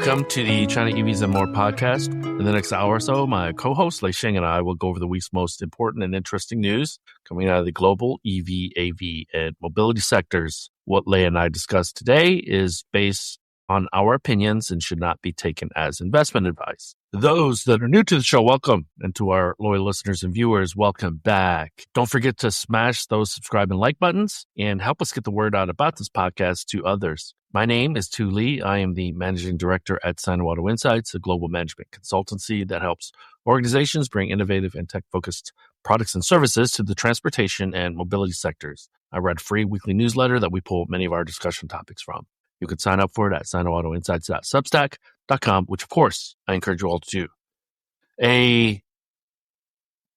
Welcome to the China EVs and More podcast. In the next hour or so, my co-host Lei Xing and I will go over the week's most important and interesting news coming out of the global EV, AV, and mobility sectors. What Lei and I discuss today is based on our opinions and should not be taken as investment advice. Those that are new to the show, welcome. And to our loyal listeners and viewers, welcome back. Don't forget to smash those subscribe and like buttons and help us get the word out about this podcast to others. My name is Tu Lee. I am the managing director at Sino Auto Insights, a global management consultancy that helps organizations bring innovative and tech-focused products and services to the transportation and mobility sectors. I write a free weekly newsletter that we pull many of our discussion topics from. You can sign up for it at sinoautoinsights.substack.com, which, of course, I encourage you all to do.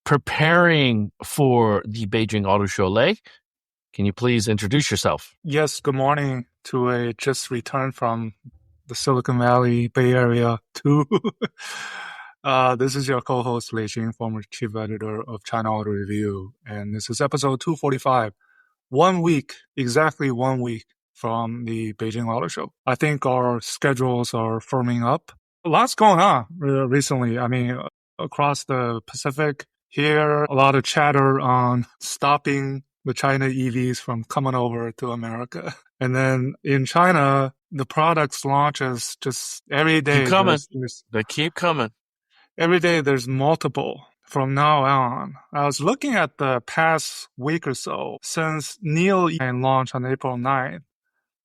Preparing for the Beijing Auto Show, Lei, can you please introduce yourself? Yes, good morning to a just returned from the Silicon Valley Bay Area too. This is your co-host, Lei Xing, former chief editor of China Auto Review. And this is episode 245. Exactly 1 week from the Beijing Auto Show. I think our schedules are firming up. A lot's going on recently. I mean, across the Pacific here, a lot of chatter on stopping the China EVs from coming over to America. And then in China, the products launches just every day. Keep coming. They keep coming. Every day there's multiple from now on. I was looking at the past week or so since Neo launched on April 9th.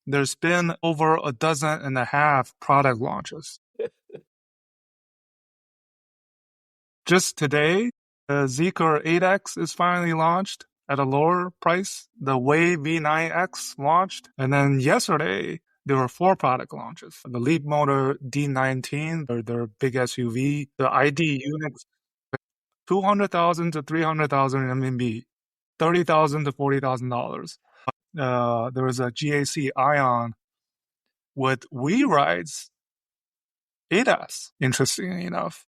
There's been over 12.5 product launches. Just today, the Zeekr 8X is finally launched at a lower price. The Wei V9X launched. And then yesterday, there were 4 product launches. The LeapMotor D19, their big SUV. The ID Unix, 200,000 to 300,000 RMB, $30,000 to $40,000. There was a GAC Ion with WeRide's ADAS, interestingly enough.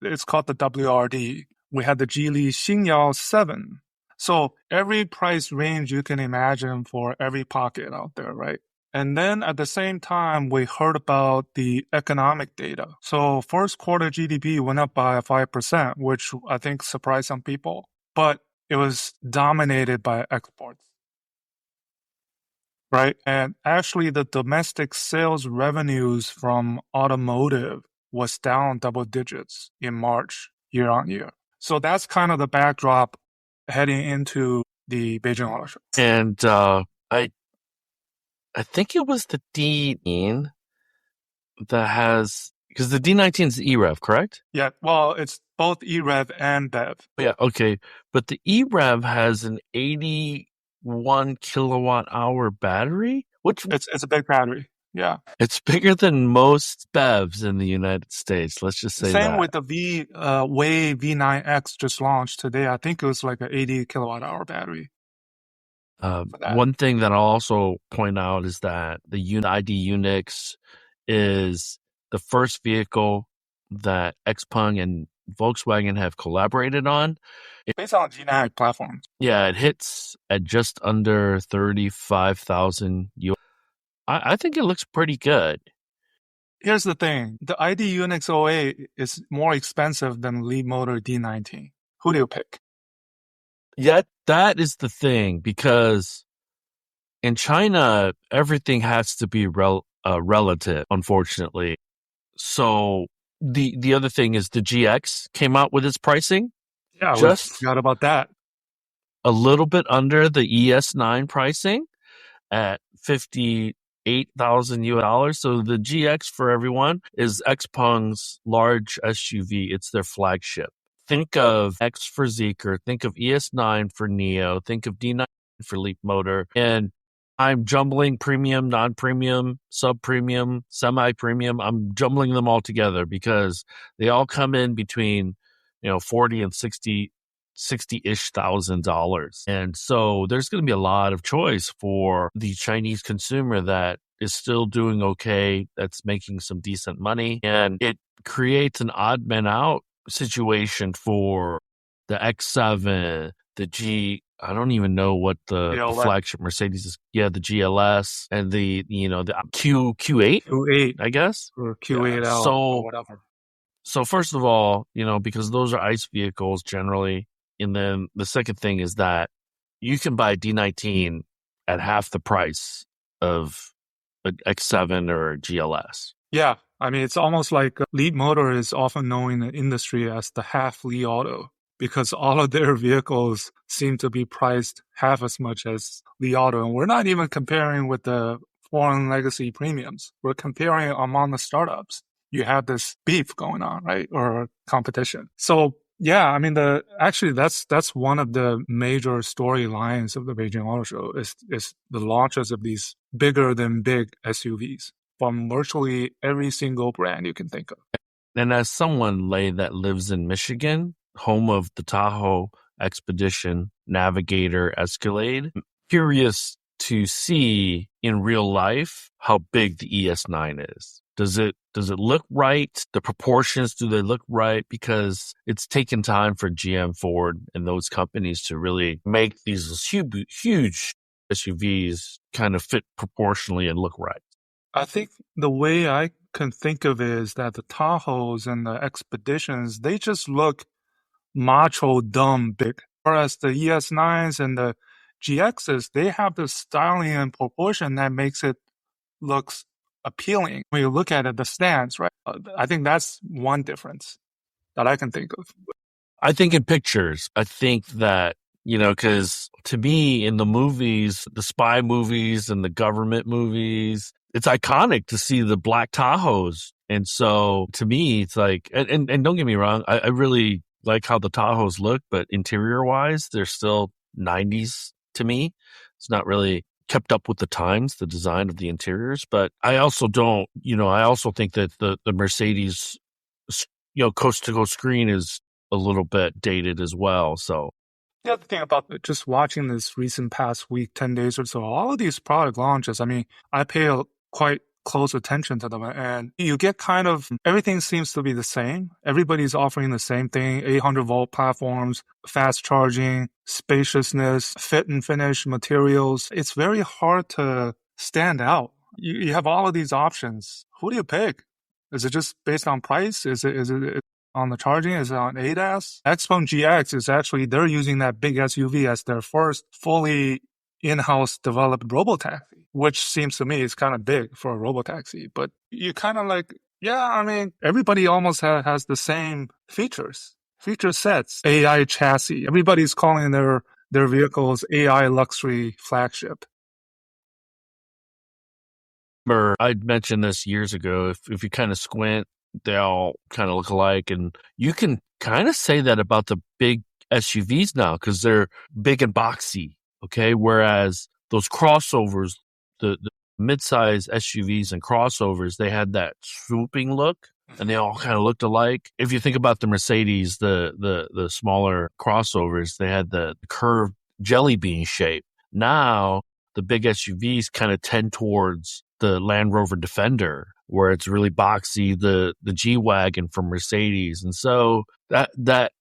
It's called the WRD. We had the Geely Xingyao 7. So every price range you can imagine for every pocket out there, right? And then at the same time, we heard about the economic data. So first quarter GDP went up by 5%, which I think surprised some people. But it was dominated by exports. Right. And actually, the domestic sales revenues from automotive was down double digits in March, year on year. So that's kind of the backdrop heading into the Beijing Auto Show. And I think it was the D19 that has, because the D19 is the EREV, correct? Yeah. Well, it's both EREV and BEV. Yeah. Okay. But the EREV has an 81 kilowatt hour battery, which it's a big battery. Yeah. It's bigger than most BEVs in the United States. Let's just say Same that. with the Wei V9X just launched today. I think it was like an 80 kilowatt hour battery. One thing that I'll also point out is that the ID Unix is the first vehicle that XPeng and Volkswagen have collaborated on. Based on generic platforms. Yeah, it hits at just under 35,000 US. I think it looks pretty good. Here's the thing. The ID Unix OA is more expensive than LeapMotor D19. Who do you pick? Yeah, that is the thing, because in China, everything has to be relative, unfortunately. So the other thing is the GX came out with its pricing. Yeah, just forgot about that. A little bit under the ES9 pricing at $58,000 US. So the GX for everyone is XPeng's large SUV. It's their flagship. Think of X for Zeekr, think of ES9 for Neo, think of D9 for LeapMotor, and I'm jumbling premium, non-premium, sub-premium, semi-premium. I'm jumbling them all together because they all come in between, $40 and $60-ish thousand. And so there's going to be a lot of choice for the Chinese consumer that is still doing okay, that's making some decent money. And it creates an odd man out situation for the X7, the I don't even know what the GLS. flagship Mercedes is. Yeah, the GLS and the Q8, Q8 I guess. or Q8L or whatever. So first of all, because those are ICE vehicles generally, and then the second thing is that you can buy a D19 at half the price of an X7 or a GLS. Yeah, I mean, it's almost like LeapMotor is often known in the industry as the half Li Auto because all of their vehicles seem to be priced half as much as Li Auto. And we're not even comparing with the foreign legacy premiums. We're comparing among the startups. You have this beef going on, right? Or competition. So yeah, I mean, that's one of the major storylines of the Beijing Auto Show is the launches of these bigger than big SUVs from virtually every single brand you can think of. And as someone, Lei, that lives in Michigan, home of the Tahoe, Expedition, Navigator, Escalade, I'm curious to see in real life how big the ES9 is. Does it look right? The proportions, do they look right? Because it's taken time for GM, Ford, and those companies to really make these huge SUVs kind of fit proportionally and look right. I think the way I can think of it is that the Tahoes and the Expeditions, they just look macho dumb big. Whereas the ES9s and the GXs, they have the styling and proportion that makes it looks appealing. When you look at it, the stance, right? I think that's one difference that I can think of. I think in pictures, I think that, because to me in the movies, the spy movies and the government movies, it's iconic to see the black Tahoes. And so to me, it's like, and don't get me wrong, I really like how the Tahoes look, but interior wise, they're still 90s to me. It's not really kept up with the times, the design of the interiors. But I also don't, I also think that the Mercedes, coast to coast screen is a little bit dated as well. So the other thing about just watching this recent past week, 10 days or so, all of these product launches, I mean, I pay quite close attention to them and you get kind of, everything seems to be the same. Everybody's offering the same thing, 800-volt platforms, fast charging, spaciousness, fit and finish materials. It's very hard to stand out. You have all of these options. Who do you pick? Is it just based on price? Is it on the charging? Is it on ADAS? XPeng GX is actually, they're using that big SUV as their first fully in-house developed robotaxi, which seems to me is kind of big for a robotaxi. But you kind of like, yeah, I mean, everybody almost has the same feature sets, AI chassis. Everybody's calling their vehicles AI luxury flagship. I'd mentioned this years ago. If you kind of squint, they all kind of look alike. And you can kind of say that about the big SUVs now because they're big and boxy. Okay. Whereas those crossovers, the mid-size SUVs and crossovers, they had that swooping look and they all kind of looked alike. If you think about the Mercedes, the smaller crossovers, they had the curved jelly bean shape. Now the big SUVs kind of tend towards the Land Rover Defender, where it's really boxy, the G-Wagon from Mercedes. And so that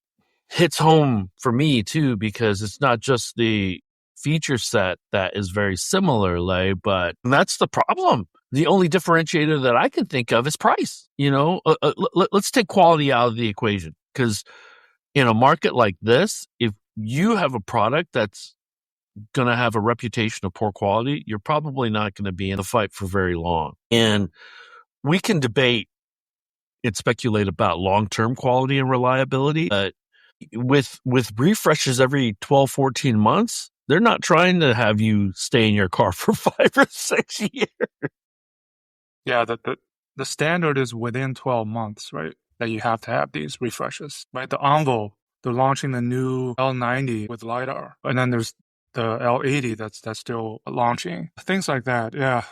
hits home for me too, because it's not just the feature set that is very similar, Lei, but that's the problem. The only differentiator that I can think of is price. Let's take quality out of the equation, because in a market like this, if you have a product that's going to have a reputation of poor quality, you're probably not going to be in the fight for very long. And we can debate and speculate about long-term quality and reliability, but with refreshes every 12, 14 months, they're not trying to have you stay in your car for 5 or 6 years. Yeah, the standard is within 12 months, right? That you have to have these refreshes, right? The Envo, they're launching the new L90 with LiDAR. And then there's the L80 that's still launching. Things like that, yeah.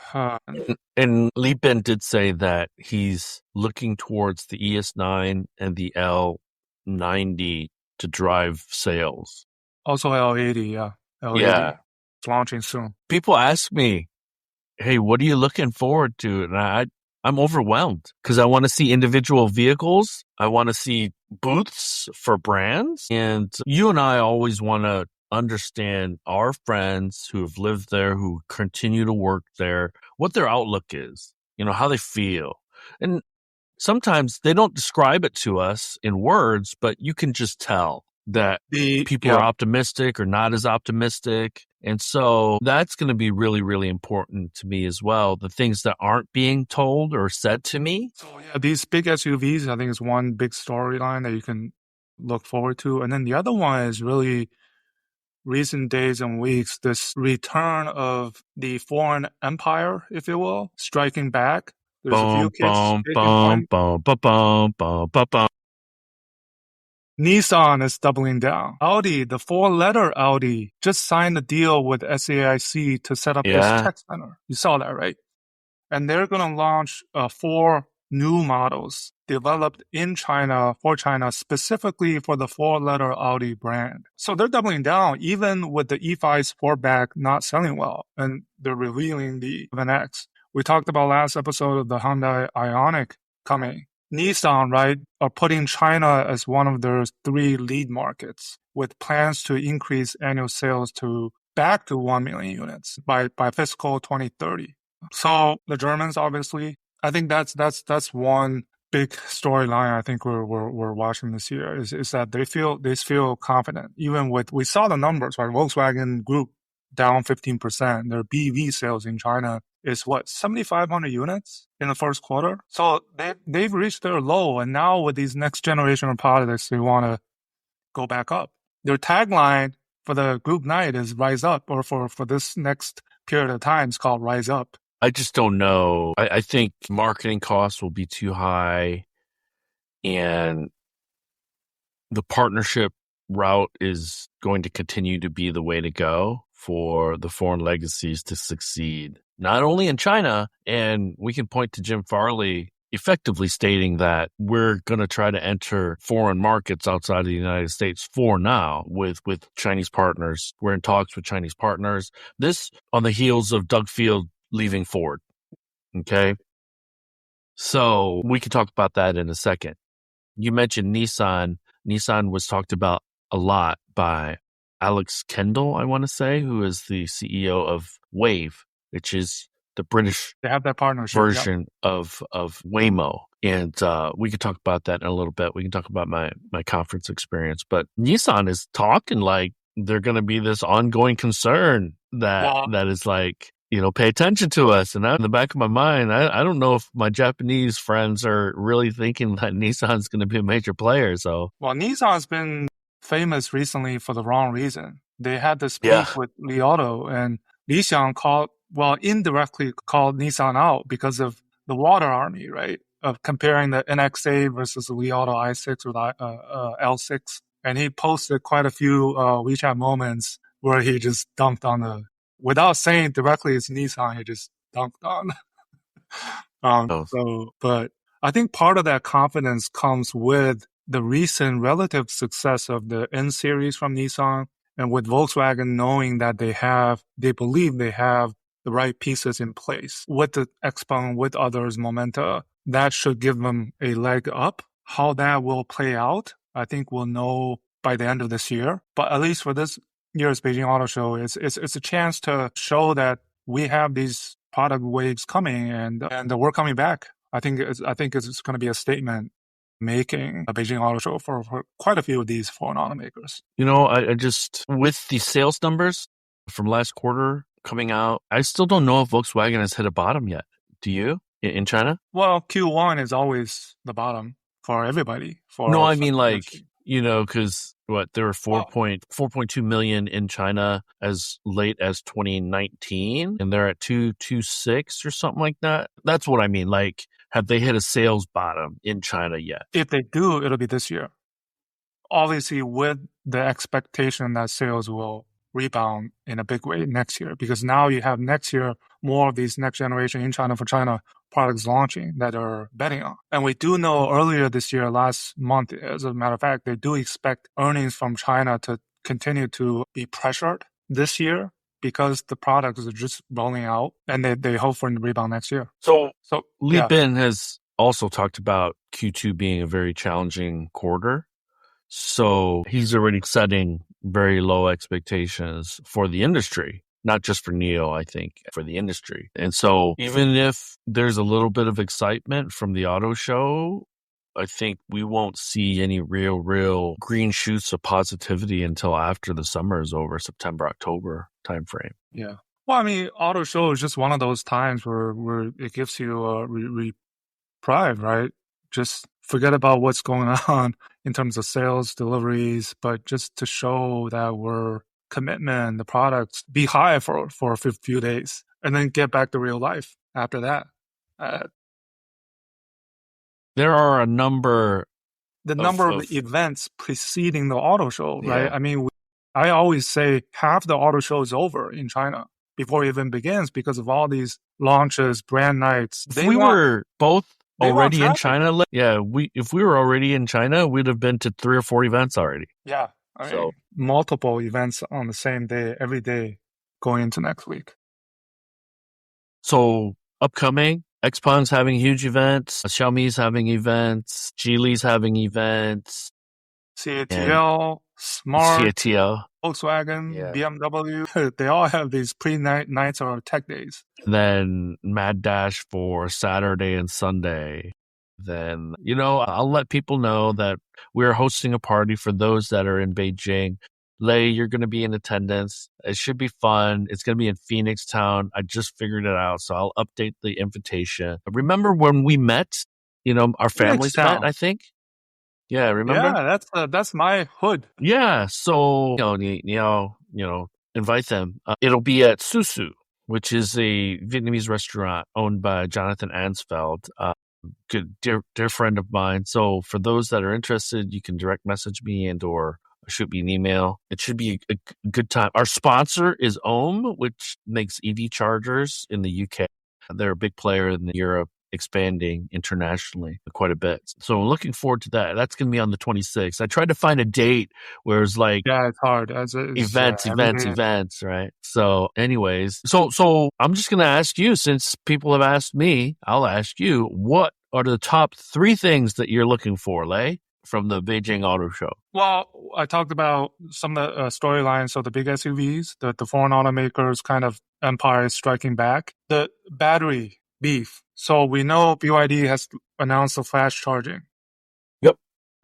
And Li Ben did say that he's looking towards the ES9 and the L90 to drive sales. Also L80, yeah. L80. Yeah. It's launching soon. People ask me, hey, what are you looking forward to? And I'm overwhelmed because I want to see individual vehicles. I want to see booths for brands. And you and I always want to understand our friends who have lived there, who continue to work there, what their outlook is, how they feel. And sometimes they don't describe it to us in words, but you can just tell that people are optimistic or not as optimistic. And so that's going to be really, really important to me as well. The things that aren't being told or said to me. So these big SUVs, I think, is one big storyline that you can look forward to. And then the other one is really recent days and weeks, this return of the foreign empire, if you will, striking back. There's a few kids taking point. Nissan is doubling down. Audi, the four-letter Audi, just signed a deal with SAIC to set up this tech center. You saw that, right? And they're going to launch 4 new models developed in China, for China, specifically for the four-letter Audi brand. So they're doubling down, even with the E5 Sportback not selling well, and they're revealing the NX. We talked about last episode of the Hyundai Ioniq coming. Nissan, right, are putting China as one of their 3 lead markets, with plans to increase annual sales back to 1 million units by fiscal 2030. So the Germans, obviously, I think that's one big storyline I think we're watching this year is that they feel confident. Even we saw the numbers, right? Volkswagen Group down 15%. Their BEV sales in China is 7,500 units in the first quarter. So they've reached their low, and now with these next generation of products, they want to go back up. Their tagline for the group night is "Rise Up," or for this next period of time, it's called "Rise Up." I just don't know. I think marketing costs will be too high, and the partnership route is going to continue to be the way to go for the foreign legacies to succeed, not only in China. And we can point to Jim Farley effectively stating that we're going to try to enter foreign markets outside of the United States for now with Chinese partners. We're in talks with Chinese partners. This on the heels of Doug Field leaving Ford. Okay. So we can talk about that in a second. You mentioned Nissan. Nissan was talked about a lot by Alex Kendall, I want to say, who is the CEO of Wave, which is the British they have that partnership version of Waymo. And we could talk about that in a little bit. We can talk about my conference experience. But Nissan is talking like they're going to be this ongoing concern that is like, pay attention to us. And in the back of my mind, I don't know if my Japanese friends are really thinking that Nissan's going to be a major player. So, Nissan's been famous recently for the wrong reason. They had this beef with Li Auto, and Lei Xing indirectly called Nissan out because of the water army, right? Of comparing the NXA versus the Li Auto i6 or the L6. And he posted quite a few WeChat moments where he just dumped on without saying directly it's Nissan, he just dunked on. But I think part of that confidence comes with the recent relative success of the N series from Nissan, and with Volkswagen knowing that they believe they have the right pieces in place with the XPeng, with others, Momenta, that should give them a leg up. How that will play out, I think we'll know by the end of this year. But at least for this year's Beijing Auto Show, it's a chance to show that we have these product waves coming and we're coming back. I think it's going to be a statement making a Beijing Auto Show for quite a few of these foreign automakers. I just, with the sales numbers from last quarter coming out, I still don't know if Volkswagen has hit a bottom yet. Do you in China? Well, Q1 is always the bottom for everybody. Because there were 4.2 million in China as late as 2019, and they're at 226 or something like that. That's what I mean. Like, have they hit a sales bottom in China yet? If they do, it'll be this year. Obviously, with the expectation that sales will rebound in a big way next year, because now you have next year more of these next generation in China for China products launching that are betting on. And we do know earlier this year, last month, as a matter of fact, they do expect earnings from China to continue to be pressured this year because the products are just rolling out, and they hope for a rebound next year. So Li Bin has also talked about Q2 being a very challenging quarter. So he's already setting very low expectations for the industry, not just for NIO, I think, for the industry. And so even if there's a little bit of excitement from the auto show, I think we won't see any real green shoots of positivity until after the summer is over, September, October timeframe. Yeah. Well, I mean, auto show is just one of those times where it gives you a reprieve, right? Just forget about what's going on in terms of sales, deliveries, but just to show that we're commitment, the products be high for a few days and then get back to real life after that. There are a number of events preceding the auto show, right? Yeah. I mean, I always say half the auto show is over in China before it even begins because of all these launches, brand nights. If we were both already in China, if we were already in China, we'd have been to 3 or 4 events already. Yeah. I mean, multiple events on the same day, every day going into next week. So upcoming, XPeng's having huge events, Xiaomi's having events, Geely's having events, CATL, Smart, CATL, Volkswagen, BMW, they all have these pre-nights or tech days. And then Mad Dash for Saturday and Sunday. Then, I'll let people know that we're hosting a party for those that are in Beijing. Lei, you're going to be in attendance. It should be fun. It's going to be in Phoenix Town. I just figured it out, so I'll update the invitation. Remember when we met? Our families met, I think. Yeah, remember? Yeah, that's my hood. Yeah, so invite them. It'll be at Susu, which is a Vietnamese restaurant owned by Jonathan Ansfeld, good dear friend of mine. So for those that are interested, you can direct message me and or shoot me an email. It should be a good time. Our sponsor is OEM, which makes EV chargers in the UK. They're a big player in Europe, expanding internationally quite a bit. So I'm looking forward to that. That's going to be on the 26th. I tried to find a date where it's like... Yeah, it's hard. Events, right? So anyways, so I'm just going to ask you, since people have asked me, I'll ask you, what are the top 3 things that you're looking for, Lei, from the Beijing Auto Show? Well, I talked about some of the storylines. So the big SUVs, the foreign automakers kind of empire is striking back. The battery beef. So we know BYD has announced the flash charging. Yep.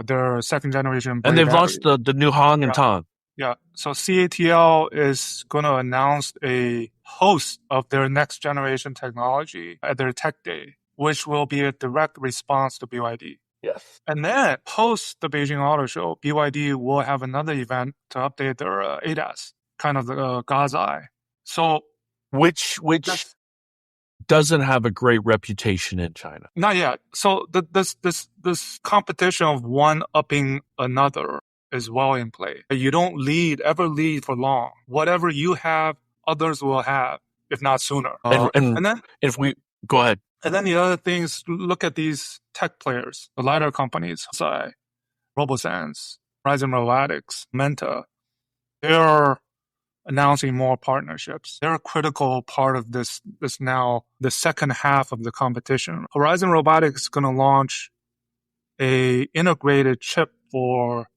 Their second generation. And they've launched the new Hong and Tong. Yeah. So CATL is going to announce a host of their next generation technology at their tech day, which will be a direct response to BYD. Yes. And then post the Beijing Auto Show, BYD will have another event to update their ADAS, kind of the God's eye. So, which doesn't have a great reputation in China. Not yet. So this competition of one upping another is well in play. You don't ever lead for long. Whatever you have, others will have, if not sooner. And then if we go ahead. And then the other thing is look at these tech players, the LiDAR companies, RoboSense, Horizon Robotics, Menta. They're announcing more partnerships. They're a critical part of this now, the second half of the competition. Horizon Robotics is going to launch a integrated chip for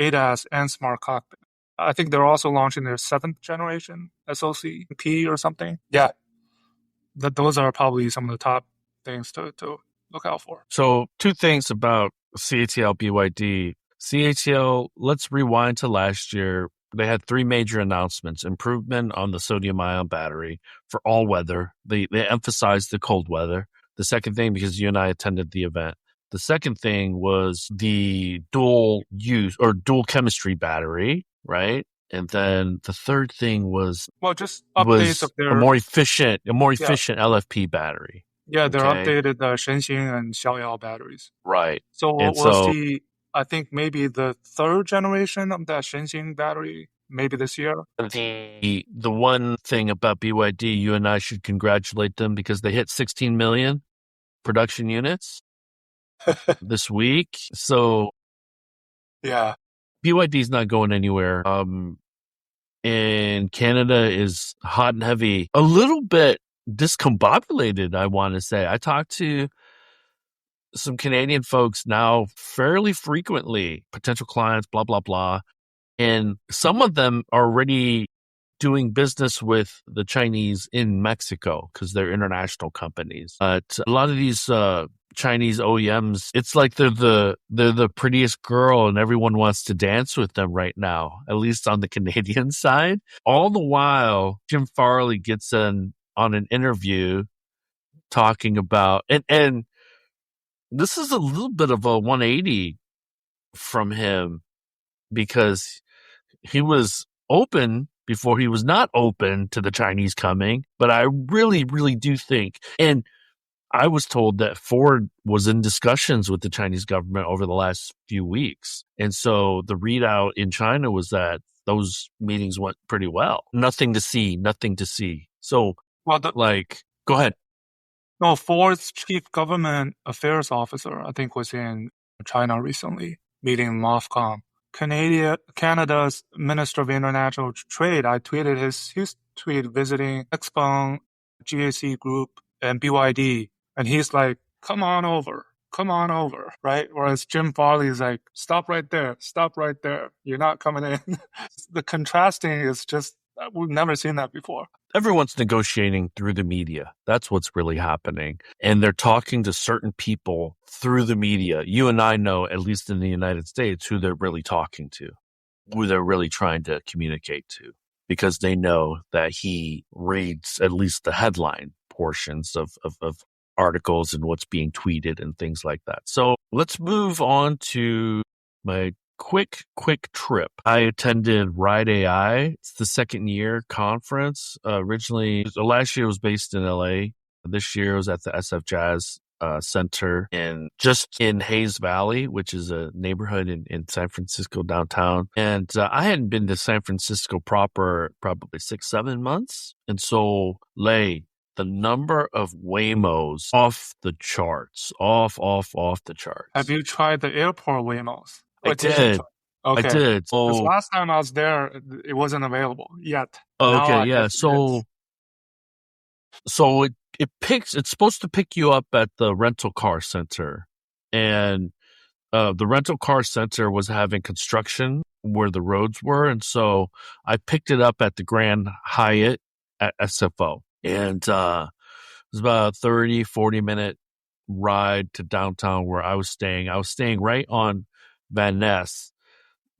ADAS and smart cockpit. I think they're also launching their 7th generation SoC P or something. Yeah. Those are probably some of the top things to look out for. So 2 things about CATL BYD. CATL, let's rewind to last year. They had 3 major announcements. Improvement on the sodium-ion battery for all weather. They emphasized the cold weather. The second thing, because you and I attended the event, the second thing was the dual use or dual chemistry battery, right? And then the third thing was just updates of their a more efficient LFP battery. Yeah, their updated Shenxing and Xiaoyao batteries. Right. So we'll see. I think maybe the 3rd generation of that Shenxing battery, maybe this year. The one thing about BYD, you and I should congratulate them because they hit 16 million production units this week. So yeah, BYD's not going anywhere. And Canada is hot and heavy, a little bit discombobulated, I want to say. I talked to some Canadian folks now fairly frequently, potential clients, blah, blah, blah. And some of them are already doing business with the Chinese in Mexico because they're international companies. But a lot of these Chinese OEMs, it's like they're the prettiest girl and everyone wants to dance with them right now, at least on the Canadian side. All the while, Jim Farley gets on an interview talking about and this is a little bit of a 180 from him because he was open before he was not open to the Chinese coming. But I really, really do think, and I was told that Ford was in discussions with the Chinese government over the last few weeks. And so the readout in China was that those meetings went pretty well. Nothing to see. So, Well, go ahead. no, Ford's chief government affairs officer, I think, was in China recently, meeting MOFCOM. Canada's Minister of International Trade, I tweeted his tweet visiting XPeng, GAC Group, and BYD, and he's like, come on over, right? Whereas Jim Farley is like, stop right there, you're not coming in. The contrasting is just, we've never seen that before. Everyone's negotiating through the media. That's what's really happening. And they're talking to certain people through the media. You and I know, at least in the United States, who they're really talking to, who they're really trying to communicate to, because they know that he reads at least the headline portions of articles and what's being tweeted and things like that. So let's move on to my quick trip. I attended Ride AI. It's the second year conference. Originally, last year was based in LA. This year was at the SF Jazz Center in Hayes Valley, which is a neighborhood in San Francisco downtown. And I hadn't been to San Francisco proper probably 6-7 months. And so the number of Waymos off the charts, off the charts. Have you tried the airport Waymos? I did. Okay. I did. Because last time I was there, it wasn't available yet. Okay, yeah. So it's supposed to pick you up at the rental car center, and the rental car center was having construction where the roads were, and so I picked it up at the Grand Hyatt at SFO, and it was about a 30-40 minute ride to downtown where I was staying. I was staying right on Van Ness,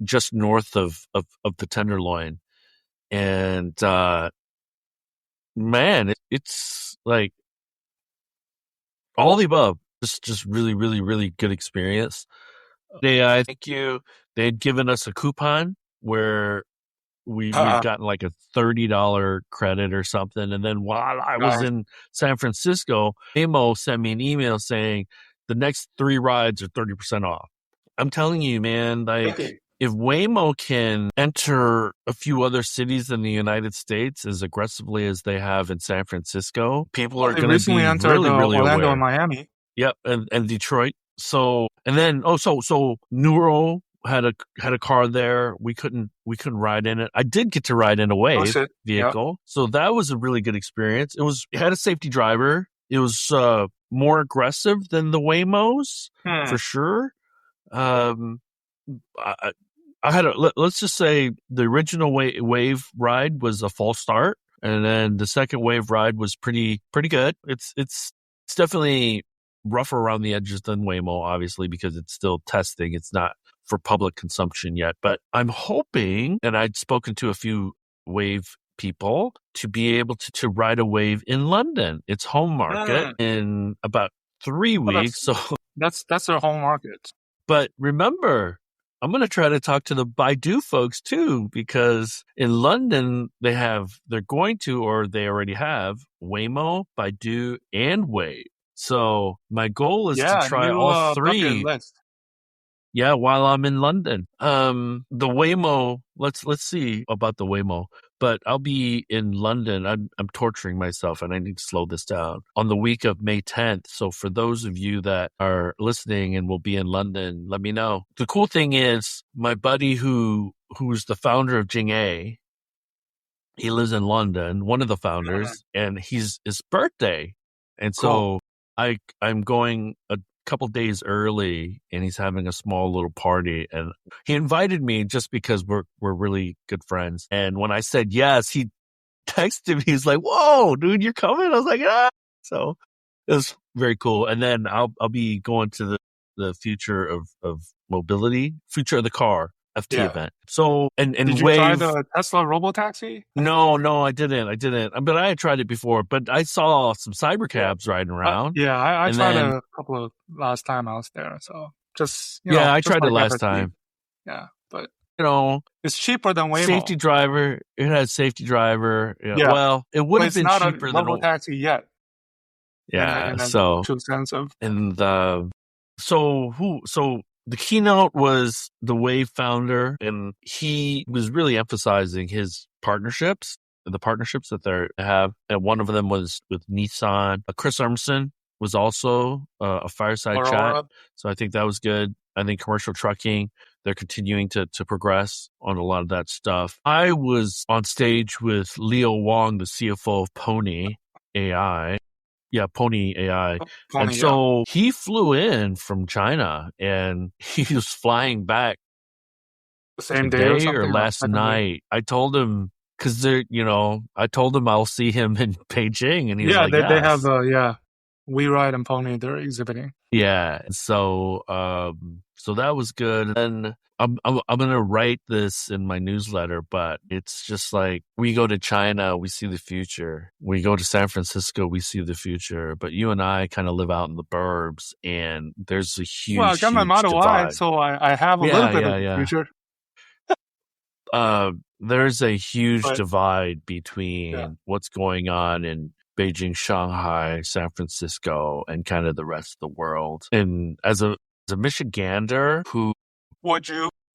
just north of the Tenderloin. And man, it's like all the above. Just really, really, really good experience. I thank you. They had given us a coupon where we'd gotten like a $30 credit or something. And then while I was in San Francisco, Waymo sent me an email saying the next 3 rides are 30% off. I'm telling you, man, if Waymo can enter a few other cities in the United States as aggressively as they have in San Francisco, people are going to be really, really Orlando aware. And Miami. Yep, and Detroit. So, and then so Neuro had a car there. We couldn't ride in it. I did get to ride in a Wave vehicle, yep. So that was a really good experience. It had a safety driver. It was more aggressive than the Waymos for sure. I had let's just say the original Wave ride was a false start, and then the second Wave ride was pretty good. It's definitely rougher around the edges than Waymo, obviously, because it's still testing. It's not for public consumption yet, but I'm hoping, and I'd spoken to a few Wave people, to be able to ride a Wave in London. It's home market in about 3 weeks. So that's their home market. But remember, I'm going to try to talk to the Baidu folks too, because in London they're going to, or they already have, Waymo, Baidu, and Wave. So my goal is to try all 3. Yeah, while I'm in London. The Waymo, let's see about the Waymo. But I'll be in London. I'm torturing myself, and I need to slow this down, on the week of May 10th. So for those of you that are listening and will be in London, let me know. The cool thing is, my buddy who's the founder of Jing, he lives in London, one of the founders, and his birthday. And so I'm going couple days early, and he's having a small little party, and he invited me just because we're really good friends. And when I said yes, he texted me. He's like, "Whoa, dude, you're coming?" I was like, "Ah." So it was very cool. And then I'll be going to the future of mobility, future of the car FT event. So and Did you try the Tesla Robotaxi? No, I didn't. But I had tried it before. But I saw some cybercabs riding around. I tried a couple of last time I was there. So just I tried it last time. Yeah, but it's cheaper than Waymo. Safety driver. It has safety driver. Yeah. Well, it would have been cheaper than Robotaxi yet. Yeah. So true sense of and so the keynote was the Wave founder, and he was really emphasizing his partnerships, the partnerships that they have. And one of them was with Nissan. Chris Urmson was also a fireside chat. So I think that was good. I think commercial trucking, they're continuing to progress on a lot of that stuff. I was on stage with Leo Wong, the CFO of Pony AI. Yeah, Pony AI. He flew in from China, and he was flying back the same day or last night. I told him, because I told him I'll see him in Beijing, and he's like, they have We Ride and Pony, they're exhibiting. Yeah, so that was good. And I'm gonna write this in my newsletter, but it's just like, we go to China, we see the future. We go to San Francisco, we see the future. But you and I kind of live out in the burbs, and there's a huge. Well, I got my Model Y, so I have a little bit of the future. There's a huge divide between what's going on in Beijing, Shanghai, San Francisco, and kind of the rest of the world. And as a Michigander who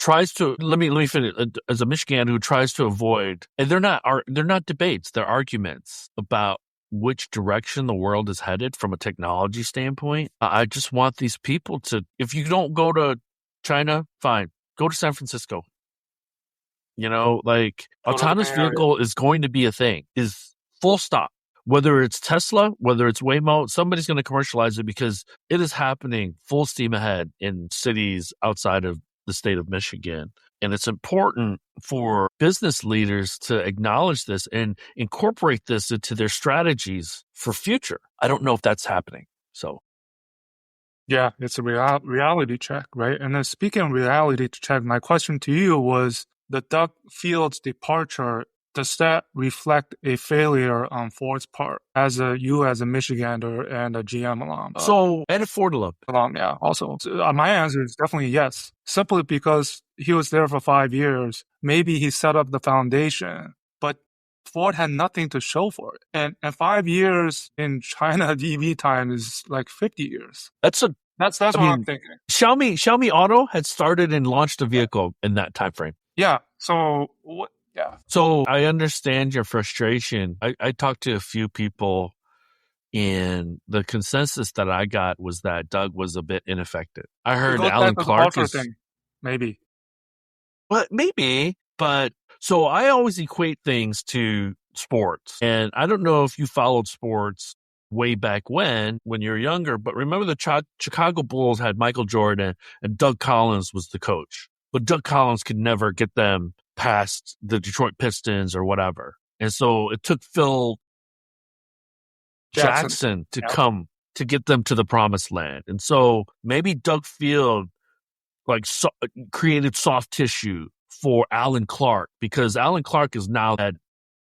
tries to let me finish, as a Michigander who tries to avoid, and they're not debates, they're arguments about which direction the world is headed from a technology standpoint. I just want these people to, if you don't go to China, fine, go to San Francisco. Autonomous vehicle is going to be a thing, is full stop. Whether it's Tesla, whether it's Waymo, somebody's going to commercialize it, because it is happening full steam ahead in cities outside of the state of Michigan. And it's important for business leaders to acknowledge this and incorporate this into their strategies for future. I don't know if that's happening. So, yeah, it's a reality check, right? And then speaking of reality check, my question to you was, the Doug Field's departure, does that reflect a failure on Ford's part as a Michigander and a GM alum? And a Ford alum. Yeah, also. So, my answer is definitely yes. Simply because he was there for 5 years. Maybe he set up the foundation, but Ford had nothing to show for it. And 5 years in China EV time is like 50 years. That's what I'm thinking. Xiaomi Auto had started and launched a vehicle in that time frame. Yeah. So what? Yeah. So I understand your frustration. I talked to a few people, and the consensus that I got was that Doug was a bit ineffective. I heard Alan Clark maybe. Well, maybe, but so I always equate things to sports. And I don't know if you followed sports way back when you're younger, but remember the Chicago Bulls had Michael Jordan and Doug Collins was the coach. But Doug Collins could never get them past the Detroit Pistons or whatever. And so it took Phil Jackson to come to get them to the promised land. And so maybe Doug Field created soft tissue for Alan Clark, because Alan Clark is now the de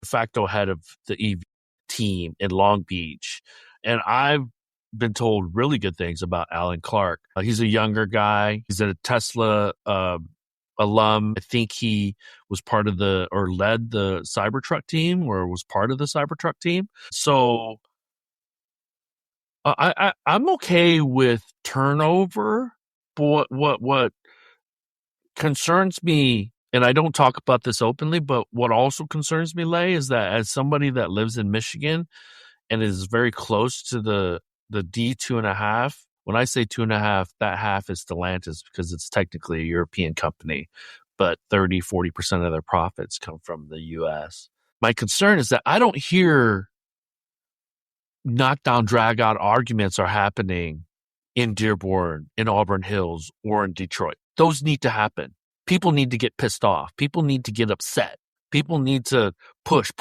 facto head of the EV team in Long Beach. And I've been told really good things about Alan Clark. He's a younger guy. He's a Tesla alum. I think he was part of led the Cybertruck team, or was part of the Cybertruck team. So I'm okay with turnover, but what concerns me, and I don't talk about this openly, but what also concerns me, Lei, is that as somebody that lives in Michigan and is very close to the D2.5, when I say 2.5, that half is Stellantis, because it's technically a European company, but 30-40% of their profits come from the U.S. My concern is that I don't hear knockdown, drag out arguments are happening in Dearborn, in Auburn Hills, or in Detroit. Those need to happen. People need to get pissed off. People need to get upset. People need to push.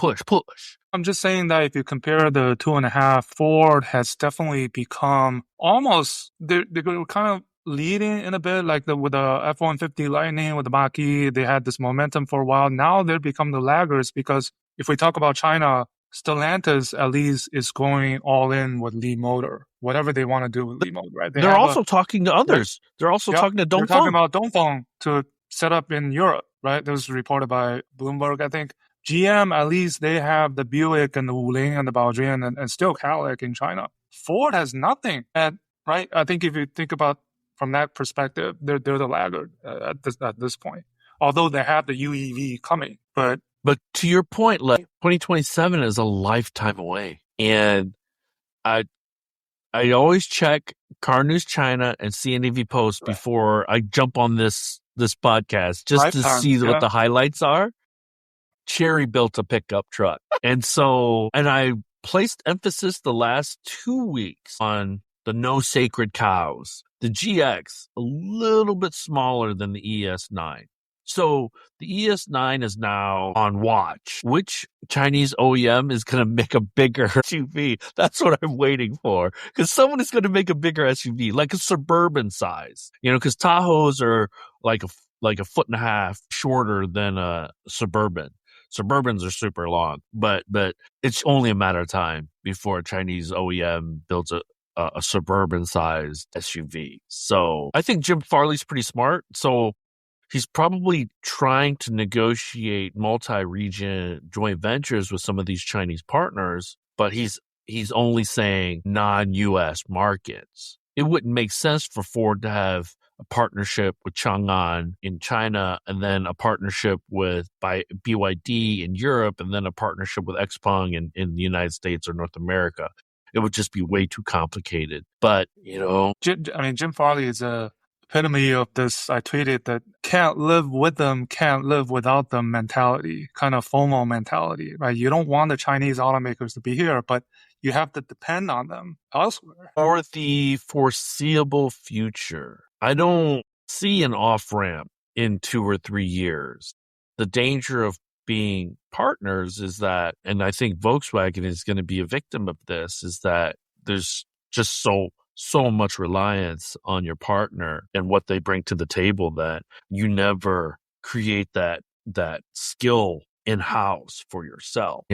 I'm just saying that if you compare the 2.5, Ford has definitely become almost, they're kind of leading in a bit, like with the F-150 Lightning, with the Mach-E, they had this momentum for a while. Now they've become the laggards because if we talk about China, Stellantis at least is going all in with LeapMotor, whatever they want to do with LeapMotor, right? They're also talking to others. They're also talking to They're talking Dongfeng. about Dongfeng to set up in Europe, right? This was reported by Bloomberg, I think. GM, at least they have the Buick and the Wuling and the Baojun and still Cadillac in China. Ford has nothing. And, right, I think if you think about from that perspective, they're the laggard at this point. Although they have the UEV coming, but to your point, like 2027 is a lifetime away. And I always check Car News China and CNEV Post before I jump on this podcast just to see what the highlights are. Chery built a pickup truck. And I placed emphasis the last 2 weeks on the no sacred cows. The GX, a little bit smaller than the ES9. So the ES9 is now on watch. Which Chinese OEM is going to make a bigger SUV? That's what I'm waiting for. Because someone is going to make a bigger SUV, like a Suburban size. Because Tahoes are like a foot and a half shorter than a Suburban. Suburbans are super long, but it's only a matter of time before a Chinese OEM builds a Suburban-sized SUV. So I think Jim Farley's pretty smart. So he's probably trying to negotiate multi-region joint ventures with some of these Chinese partners, but he's only saying non-U.S. markets. It wouldn't make sense for Ford to have a partnership with Chang'an in China, and then a partnership with BYD in Europe, and then a partnership with XPeng in the United States or North America. It would just be way too complicated. But, Jim Farley is a epitome of this. I tweeted that can't live with them, can't live without them mentality, kind of FOMO mentality, right? You don't want the Chinese automakers to be here, but you have to depend on them elsewhere. For the foreseeable future, I don't see an off-ramp in 2 or 3 years. The danger of being partners is that, and I think Volkswagen is going to be a victim of this, is that there's just so much reliance on your partner and what they bring to the table that you never create that skill in-house for yourself.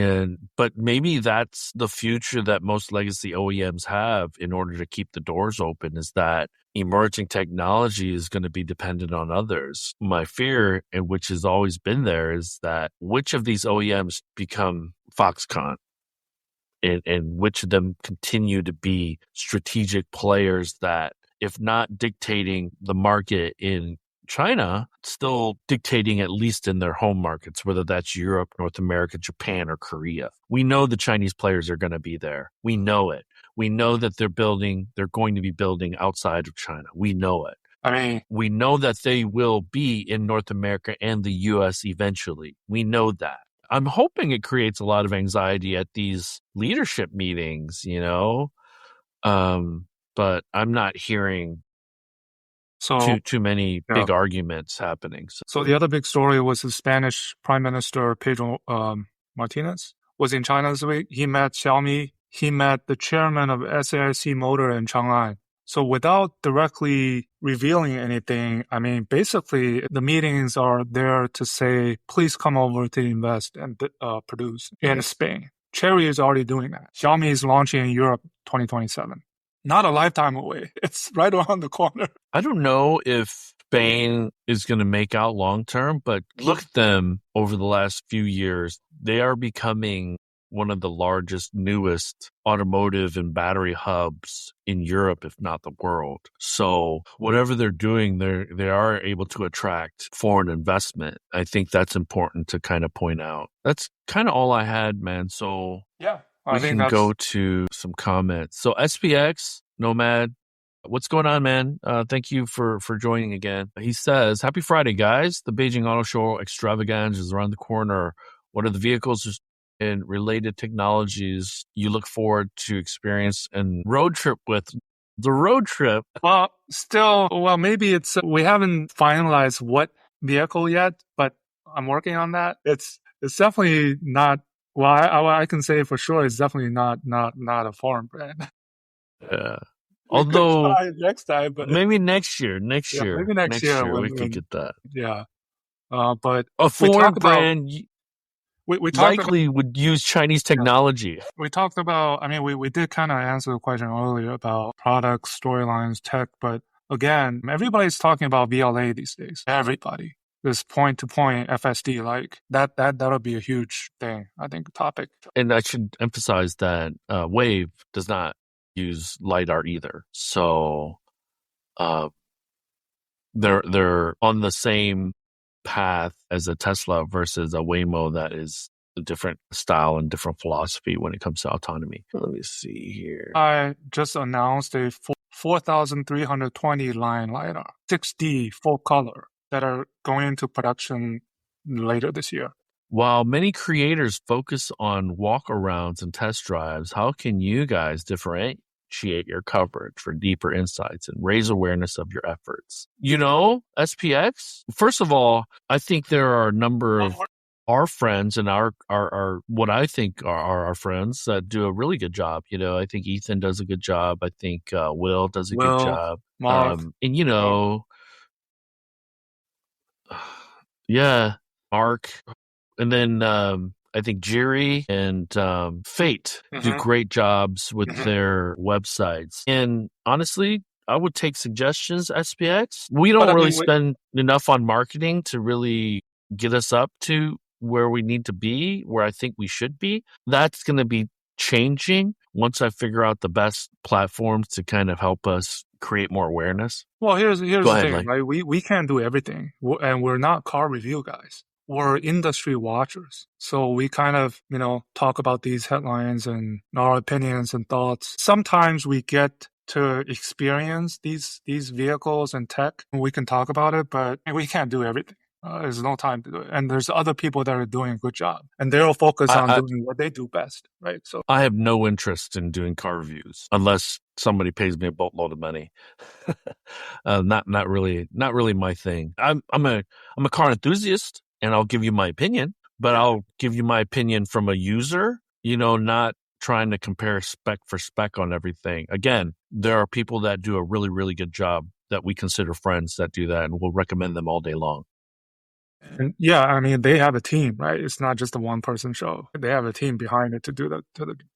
But maybe that's the future that most legacy OEMs have in order to keep the doors open, is that emerging technology is going to be dependent on others. My fear, and which has always been there, is that which of these OEMs become Foxconn and which of them continue to be strategic players that, if not dictating the market in China, still dictating at least in their home markets, whether that's Europe, North America, Japan, or Korea. We know the Chinese players are going to be there. We know it. We know that they're going to be building outside of China. We know it. We know that they will be in North America and the U.S. eventually. We know that. I'm hoping it creates a lot of anxiety at these leadership meetings, but I'm not hearing too many big arguments happening. So the other big story was the Spanish Prime Minister Pedro Martinez was in China this week. He met Xiaomi. He met the chairman of SAIC Motor in Chang'an. So without directly revealing anything, basically the meetings are there to say, please come over to invest and produce in Spain. Chery is already doing that. Xiaomi is launching in Europe 2027. Not a lifetime away. It's right around the corner. I don't know if Spain is going to make out long term, but look at them over the last few years. They are becoming one of the largest, newest automotive and battery hubs in Europe, if not the world. So whatever they're doing, they are able to attract foreign investment. I think that's important to kind of point out. That's kind of all I had, man. So yeah. We can go to some comments. So SPX, Nomad, what's going on, man? Thank you for joining again. He says, happy Friday, guys. The Beijing Auto Show extravaganza is around the corner. What are the vehicles and related technologies you look forward to experience and road trip with The road trip. Well, still, well, maybe we haven't finalized what vehicle yet, but I'm working on that. It's definitely not, well, I can say for sure it's definitely not a foreign brand. Yeah. We could Although try it next time, but maybe next year, yeah, maybe next year we could when, get that. yeah. But A we foreign talked about, brand we talked about, likely would use Chinese yeah. technology. We talked about, I mean, we did kind of answer the question earlier about products, storylines, tech, but again, everybody's talking about VLA these days. Everybody. This point-to-point FSD, like that'll be a huge thing, I think, topic. And I should emphasize that Wave does not use LiDAR either. So they're on the same path as a Tesla versus a Waymo that is a different style and different philosophy when it comes to autonomy. Let me see here. I just announced a 4,320 line LiDAR, 6D full color that are going into production later this year. While many creators focus on walkarounds and test drives, how can you guys differentiate your coverage for deeper insights and raise awareness of your efforts? You know, SPX, first of all, I think there are a number of our friends and our what I think are our friends that do a really good job. You know, I think Ethan does a good job. I think Will does a good job. Mark. And you know, yeah, Mark. And then I think Jerry and Fate do great jobs with their websites. And honestly, I would take suggestions, SPX. We don't really spend enough on marketing to really get us up to where we need to be, where I think we should be. That's going to be changing once I figure out the best platforms to kind of help us create more awareness. Well, here's the thing, right? We can't do everything, and we're not car review guys. We're industry watchers. So we kind of, talk about these headlines and our opinions and thoughts. Sometimes we get to experience these vehicles and tech. We can talk about it, but we can't do everything. There's no time to do it. And there's other people that are doing a good job. And they'll focus on doing what they do best, right? So I have no interest in doing car reviews unless somebody pays me a boatload of money. Not really my thing. I'm a car enthusiast and I'll give you my opinion, but I'll give you my opinion from a user, not trying to compare spec for spec on everything. Again, there are people that do a really, really good job that we consider friends that do that, and we'll recommend them all day long. And yeah, I mean, they have a team, right? It's not just a one-person show. They have a team behind it to do the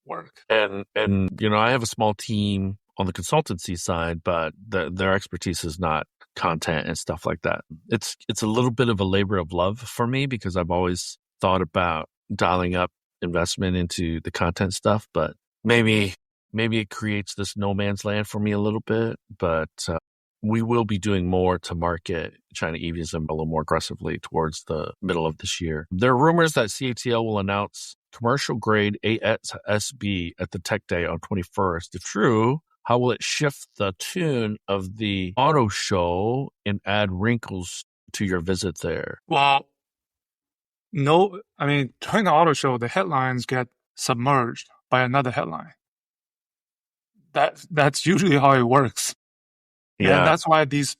work. And I have a small team on the consultancy side, but their expertise is not content and stuff like that. It's a little bit of a labor of love for me because I've always thought about dialing up investment into the content stuff, but maybe it creates this no man's land for me a little bit, but we will be doing more to market China EVs a little more aggressively towards the middle of this year. There are rumors that CATL will announce commercial grade ASB at the Tech Day on 21st. If true, how will it shift the tune of the auto show and add wrinkles to your visit there? Well, no, I mean, during the auto show, the headlines get submerged by another headline. That's usually how it works. Yeah. And that's why these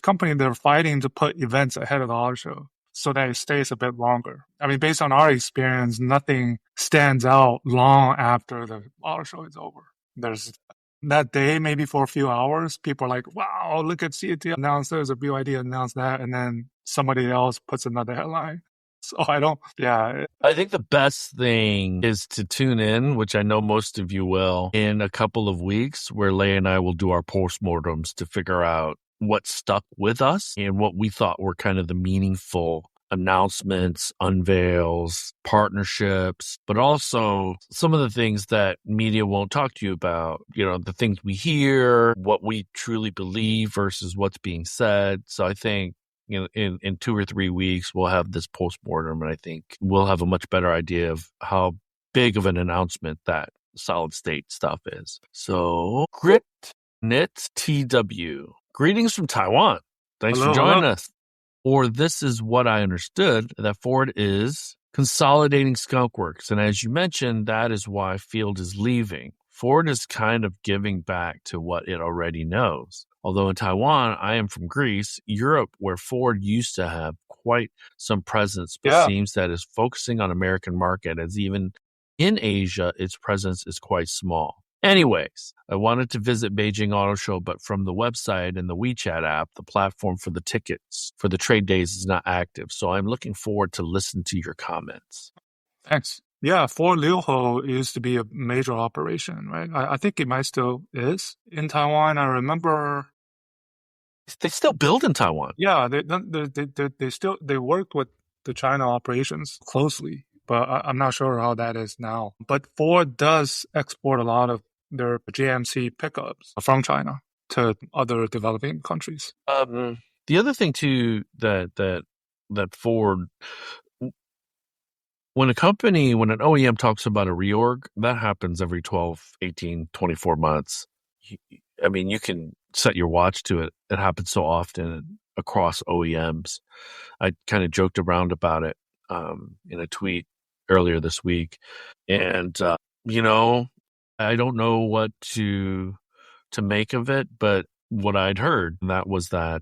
companies, they're fighting to put events ahead of the auto show so that it stays a bit longer. I mean, based on our experience, nothing stands out long after the auto show is over. There's that day, maybe for a few hours, people are like, wow, look at CATL announced this or BYD announced that. And then somebody else puts another headline. So I think the best thing is to tune in, which I know most of you will, in a couple of weeks where Lei and I will do our postmortems to figure out what stuck with us and what we thought were kind of the meaningful announcements, unveils, partnerships, but also some of the things that media won't talk to you about, the things we hear, what we truly believe versus what's being said. So I think in 2 or 3 weeks, we'll have this postmortem, and I think we'll have a much better idea of how big of an announcement that solid state stuff is. So, GritKnitTW. Greetings from Taiwan. Thanks for joining us. Or this is what I understood, that Ford is consolidating skunkworks. And as you mentioned, that is why Field is leaving. Ford is kind of giving back to what it already knows. Although in Taiwan, I am from Greece, Europe, where Ford used to have quite some presence, but seems that is focusing on American market, as even in Asia, its presence is quite small. Anyways, I wanted to visit Beijing Auto Show, but from the website and the WeChat app, the platform for the tickets for the trade days is not active. So I'm looking forward to listen to your comments. Thanks. Yeah, Ford Liuhe used to be a major operation, right? I think it might still is in Taiwan. I remember they still build in Taiwan. Yeah, they work with the China operations closely, but I'm not sure how that is now. But Ford does export a lot of their GMC pickups from China to other developing countries. The other thing too that Ford, when an OEM talks about a reorg, that happens every 12, 18, 24 months. I mean, you can set your watch to it. It happens so often across OEMs. I kind of joked around about it in a tweet earlier this week. And, I don't know what to make of it, but what I'd heard, that was that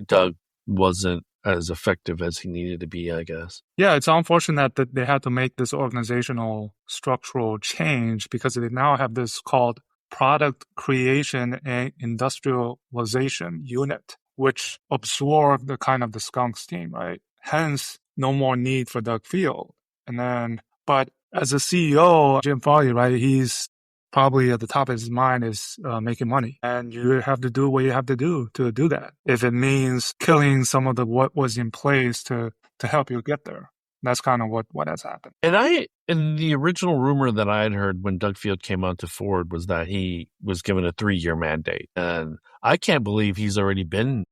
Doug wasn't as effective as he needed to be, I guess. Yeah, it's unfortunate that they had to make this organizational structural change because they now have this called Product Creation and Industrialization Unit, which absorbed the kind of the skunk team, right? Hence, no more need for Doug Field. But as a CEO, Jim Farley, right, he's probably at the top of his mind is making money. And you have to do what you have to do that. If it means killing some of what was in place to help you get there. That's kind of what has happened. And the original rumor that I had heard when Doug Field came on to Ford was that he was given a 3-year mandate. And I can't believe he's already been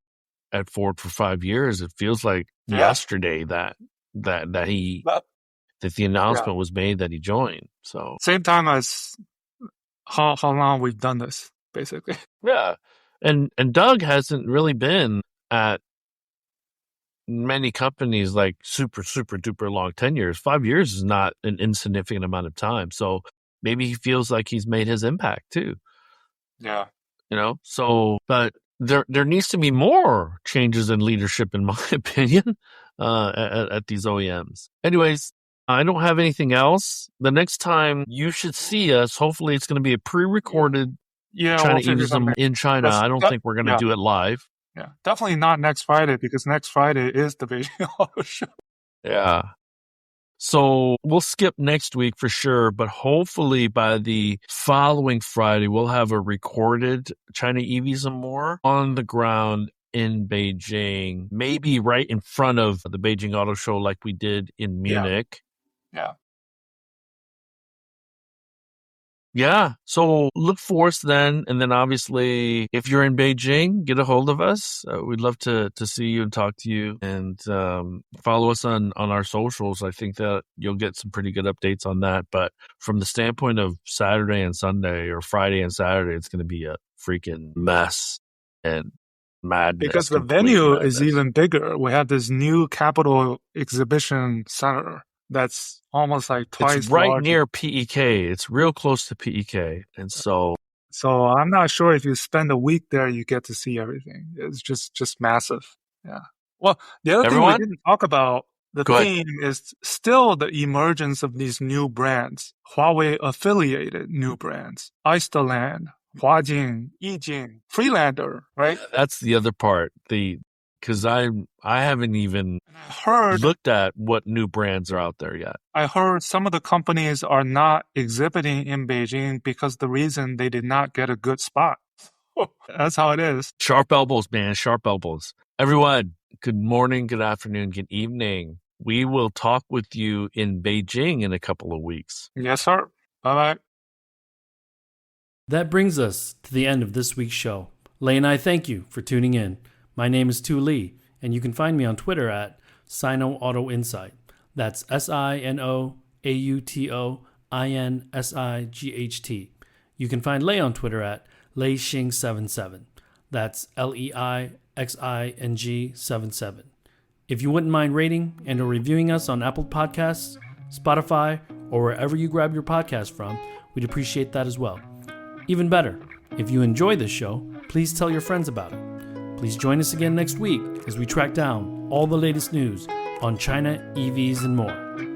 at Ford for 5 years. It feels like yesterday that the announcement was made that he joined. So same time as how long we've done this, basically. Yeah. And Doug hasn't really been at many companies like super, super duper long tenures. 5 years is not an insignificant amount of time. So maybe he feels like he's made his impact too. Yeah. So, but there needs to be more changes in leadership, in my opinion, at these OEMs. Anyways, I don't have anything else. The next time you should see us, hopefully it's going to be a pre-recorded China EVs in China. I don't think we're going to do it live. Yeah, definitely not next Friday, because next Friday is the Beijing Auto Show. Yeah. So we'll skip next week for sure, but hopefully by the following Friday, we'll have a recorded China EVs More on the ground in Beijing, maybe right in front of the Beijing Auto Show like we did in Munich. Yeah. So look for us then. And then obviously, if you're in Beijing, get a hold of us. We'd love to see you and talk to you, and follow us on our socials. I think that you'll get some pretty good updates on that. But from the standpoint of Saturday and Sunday, or Friday and Saturday, it's going to be a freaking mess and madness. Because the venue is even bigger. We have this new Capital Exhibition Center that's almost like twice It's right larger. near PEK. It's real close to PEK. And so I'm not sure if you spend a week there, you get to see everything. It's just massive. Yeah. Well, the other thing we didn't talk about, the theme is still the emergence of these new brands, Huawei affiliated new brands, Easterland, Huajing, Yijing, Freelander, right? That's the other part. Because I haven't even looked at what new brands are out there yet. I heard some of the companies are not exhibiting in Beijing because the reason they did not get a good spot. That's how it is. Sharp elbows, man. Sharp elbows. Everyone, good morning, good afternoon, good evening. We will talk with you in Beijing in a couple of weeks. Yes, sir. Bye-bye. That brings us to the end of this week's show. Lei and I thank you for tuning in. My name is Tu Lee, and you can find me on Twitter at Sino Auto Insight. That's SinoAutoInsight. You can find Lei on Twitter at Lei Xing 77. That's LEIXING 77. If you wouldn't mind rating and or reviewing us on Apple Podcasts, Spotify, or wherever you grab your podcast from. We'd appreciate that as well. Even better, if you enjoy this show, please tell your friends about it. Please join us again next week as we track down all the latest news on China EVs and more.